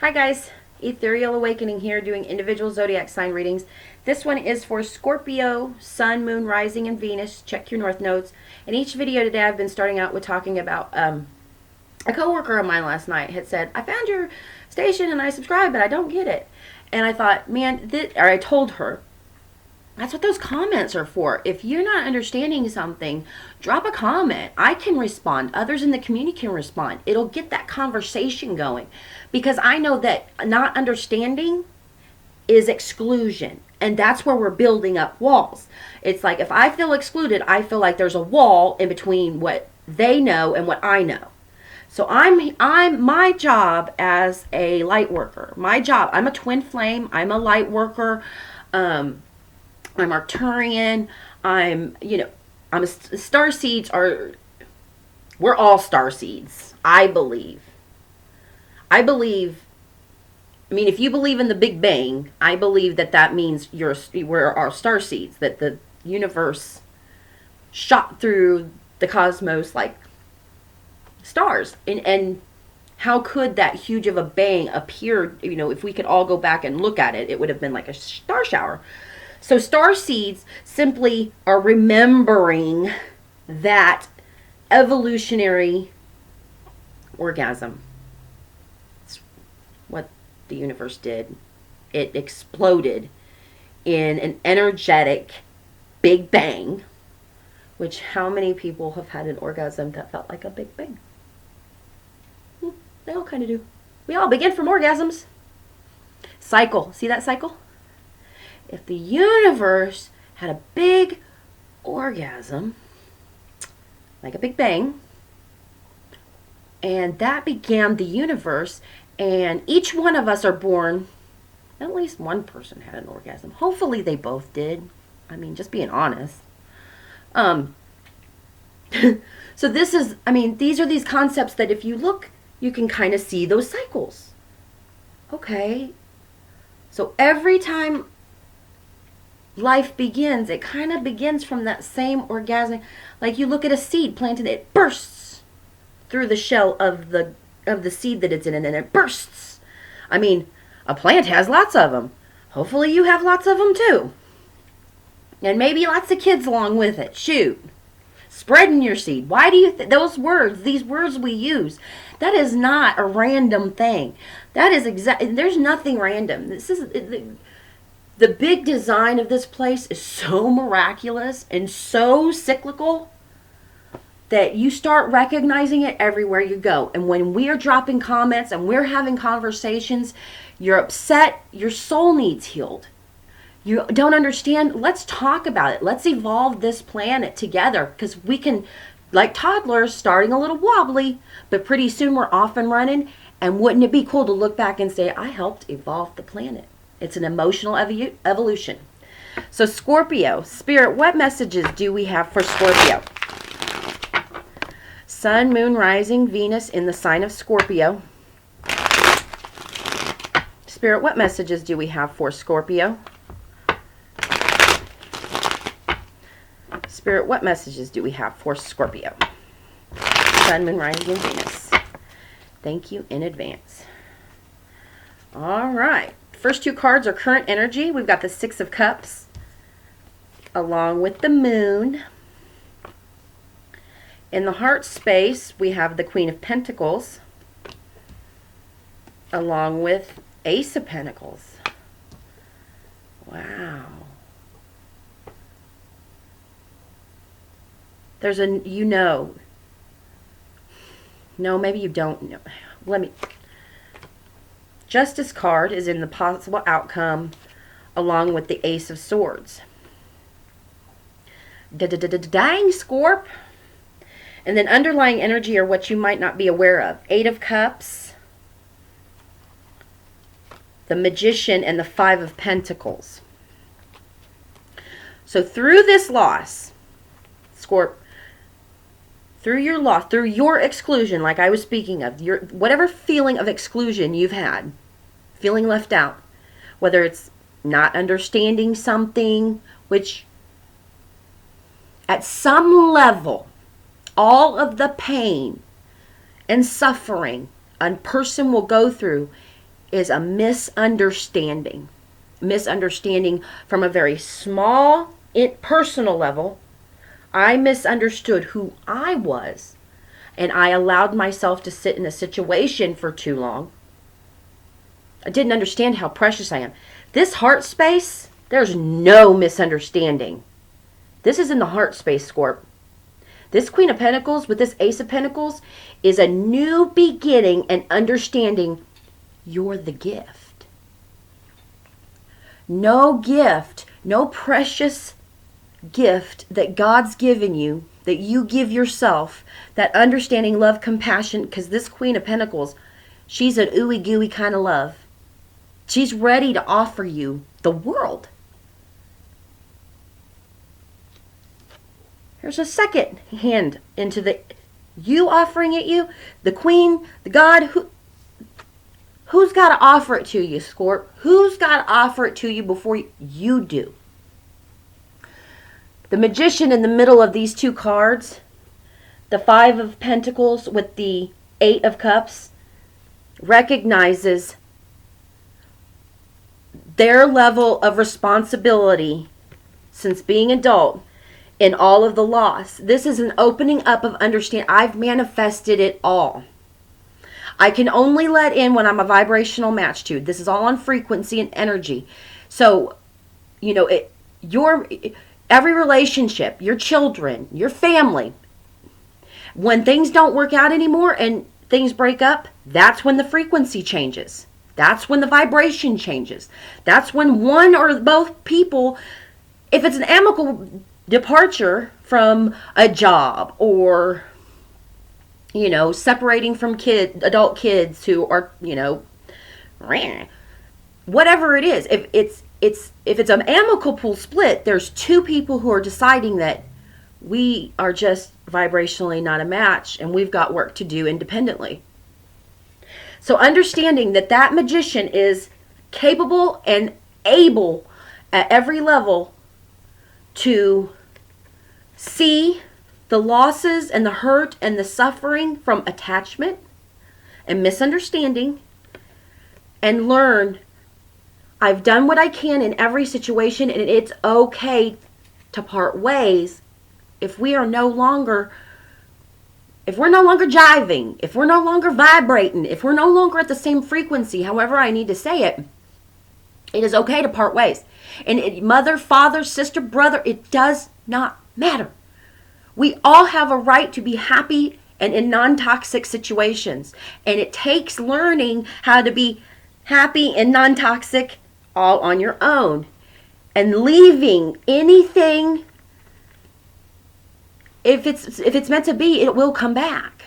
Hi guys, Ethereal Awakening here doing individual zodiac sign readings. This one is for Scorpio, Sun, Moon, Rising, and Venus. Check your North Nodes. In each video today I've been starting out with talking about a coworker of mine last night had said, I found your station and I subscribed but I don't get it. And I thought, man, I told her, that's what those comments are for. If you're not understanding something, drop a comment. I can respond. Others in the community can respond. It'll get that conversation going. Because I know that not understanding is exclusion. And that's where we're building up walls. It's like if I feel excluded, I feel like there's a wall in between what they know and what I know. So I'm my job as a light worker. I'm a twin flame. I'm a light worker. I'm Arcturian. Star seeds are, we're all star seeds, I believe. I mean, if you believe in the Big Bang, I believe that means we're our star seeds, that the universe shot through the cosmos like stars. And how could that huge of a bang appear? If we could all go back and look at it, it would have been like a star shower. So star seeds simply are remembering that evolutionary orgasm. It's what the universe did. It exploded in an energetic big bang, which how many people have had an orgasm that felt like a big bang? They all kind of do. We all begin from orgasms. Cycle. See that cycle? If the universe had a big orgasm, like a big bang, and that began the universe, and each one of us are born, at least one person had an orgasm. Hopefully they both did. I mean, just being honest. So these are these concepts that if you look, you can kind of see those cycles. Okay. So every time life begins, it kind of begins from that same orgasmic, like you look at a seed planted, it bursts through the shell of the seed that it's in, and then it bursts. I mean, a plant has lots of them. Hopefully you have lots of them too. And maybe lots of kids along with it. Shoot. Spreading your seed. Why do you these words we use, that is not a random thing. That is there's nothing random. This is the big design of this place is so miraculous and so cyclical that you start recognizing it everywhere you go. And when we are dropping comments and we're having conversations, you're upset, your soul needs healed. You don't understand, let's talk about it. Let's evolve this planet together, because we can, like toddlers, starting a little wobbly, but pretty soon we're off and running. And wouldn't it be cool to look back and say, I helped evolve the planet? It's an emotional evolution. So Scorpio, Spirit, what messages do we have for Scorpio? Sun, Moon, Rising, Venus in the sign of Scorpio. Spirit, what messages do we have for Scorpio? Spirit, what messages do we have for Scorpio? Sun, Moon, Rising, Venus. Thank you in advance. All right. First two cards are current energy. We've got the Six of Cups along with the Moon. In the heart space, we have the Queen of Pentacles along with Ace of Pentacles. Wow. There's no, maybe you don't know. Justice card is in the possible outcome along with the Ace of Swords. Dang, Scorp. And then underlying energy are what you might not be aware of. Eight of Cups, the Magician, and the Five of Pentacles. So through this loss, Scorp, through your loss, through your exclusion, like I was speaking of, your whatever feeling of exclusion you've had, feeling left out, whether it's not understanding something, which at some level, all of the pain and suffering a person will go through is a misunderstanding. Misunderstanding from a very small, personal level. I misunderstood who I was, and I allowed myself to sit in a situation for too long. I didn't understand how precious I am. This heart space, there's no misunderstanding. This is in the heart space, Scorp. This Queen of Pentacles with this Ace of Pentacles is a new beginning and understanding you're the gift. No gift, no precious gift that God's given you, that you give yourself, that understanding, love, compassion, because this Queen of Pentacles, she's an ooey gooey kind of love. She's ready to offer you the world. Here's a second hand into the you offering it you, the Queen, the God, who's got to offer it to you, Scorp? Who's got to offer it to you before you do? The Magician in the middle of these two cards, the Five of Pentacles with the Eight of Cups, recognizes their level of responsibility since being adult in all of the loss. This is an opening up of understanding. I've manifested it all. I can only let in when I'm a vibrational match to. This is all on frequency and energy. So, you know, every relationship, your children, your family, when things don't work out anymore and things break up, that's when the frequency changes. That's when the vibration changes. That's when one or both people, if it's an amicable departure from a job or, you know, separating from adult kids who are, you know, whatever it is, if it's an amicable split, there's two people who are deciding that we are just vibrationally not a match and we've got work to do independently. So understanding that that Magician is capable and able at every level to see the losses and the hurt and the suffering from attachment and misunderstanding and learn I've done what I can in every situation and it's okay to part ways if we're no longer jiving, if we're no longer vibrating, if we're no longer at the same frequency, however I need to say it, it is okay to part ways. And mother, father, sister, brother, it does not matter. We all have a right to be happy and in non-toxic situations. And it takes learning how to be happy and non-toxic all on your own. And leaving anything, if it's meant to be, it will come back.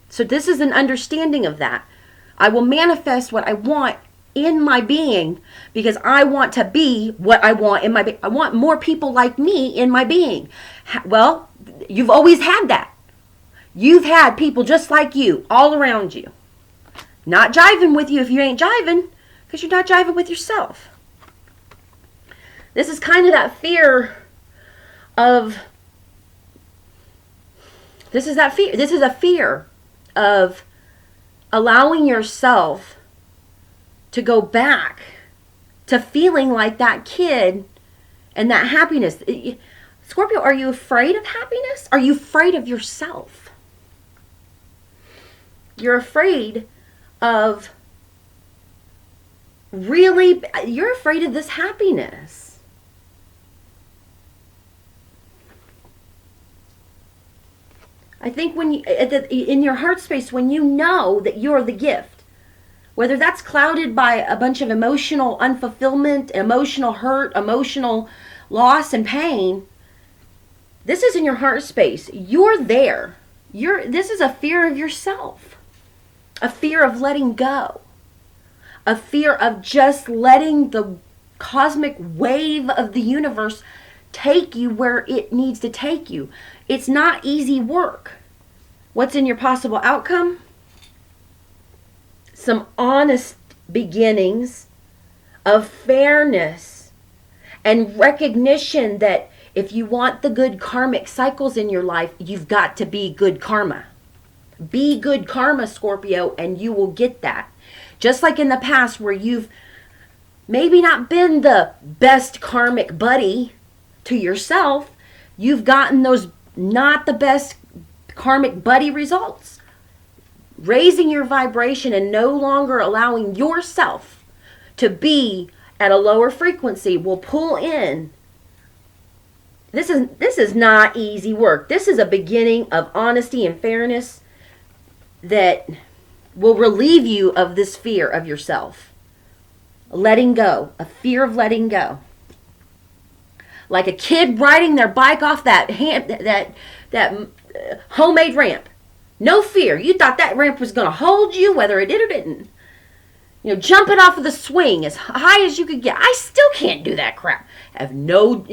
So this is an understanding of that. I will manifest what I want in my being because I want to be what I want in my being. I want more people like me in my being. Well, you've always had that. You've had people just like you all around you. Not jiving with you if you ain't jiving because you're not jiving with yourself. This is kind of that fear of, this is a fear of allowing yourself to go back to feeling like that kid and that happiness. Scorpio, are you afraid of happiness? Are you afraid of yourself? You're afraid of you're afraid of this happiness. I think when you, in your heart space, when you know that you're the gift, whether that's clouded by a bunch of emotional unfulfillment, emotional hurt, emotional loss and pain, this is in your heart space. You're there. This is a fear of yourself, a fear of letting go, a fear of just letting the cosmic wave of the universe take you where it needs to take you. It's not easy work. What's in your possible outcome? Some honest beginnings of fairness and recognition that if you want the good karmic cycles in your life, you've got to be good karma. Be good karma, Scorpio, and you will get that. Just like in the past where you've maybe not been the best karmic buddy to yourself, you've gotten those not the best karmic buddy results. Raising your vibration and no longer allowing yourself to be at a lower frequency will pull in. This is not easy work. This is a beginning of honesty and fairness that will relieve you of this fear of yourself. Letting go, a fear of letting go. Like a kid riding their bike off that homemade ramp. No fear. You thought that ramp was going to hold you, whether it did or didn't. You know, jumping off of the swing as high as you could get. I still can't do that crap. I have no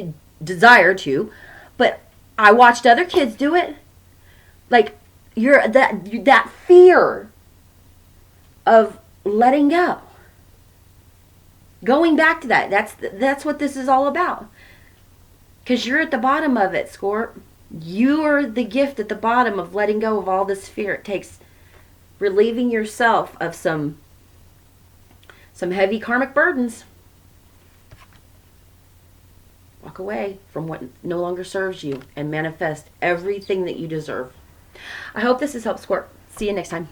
desire to, but I watched other kids do it. Like that fear of letting go. Going back to that. That's what this is all about. Because you're at the bottom of it, Scorp. You are the gift at the bottom of letting go of all this fear. It takes relieving yourself of some heavy karmic burdens. Walk away from what no longer serves you and manifest everything that you deserve. I hope this has helped, Scorp. See you next time.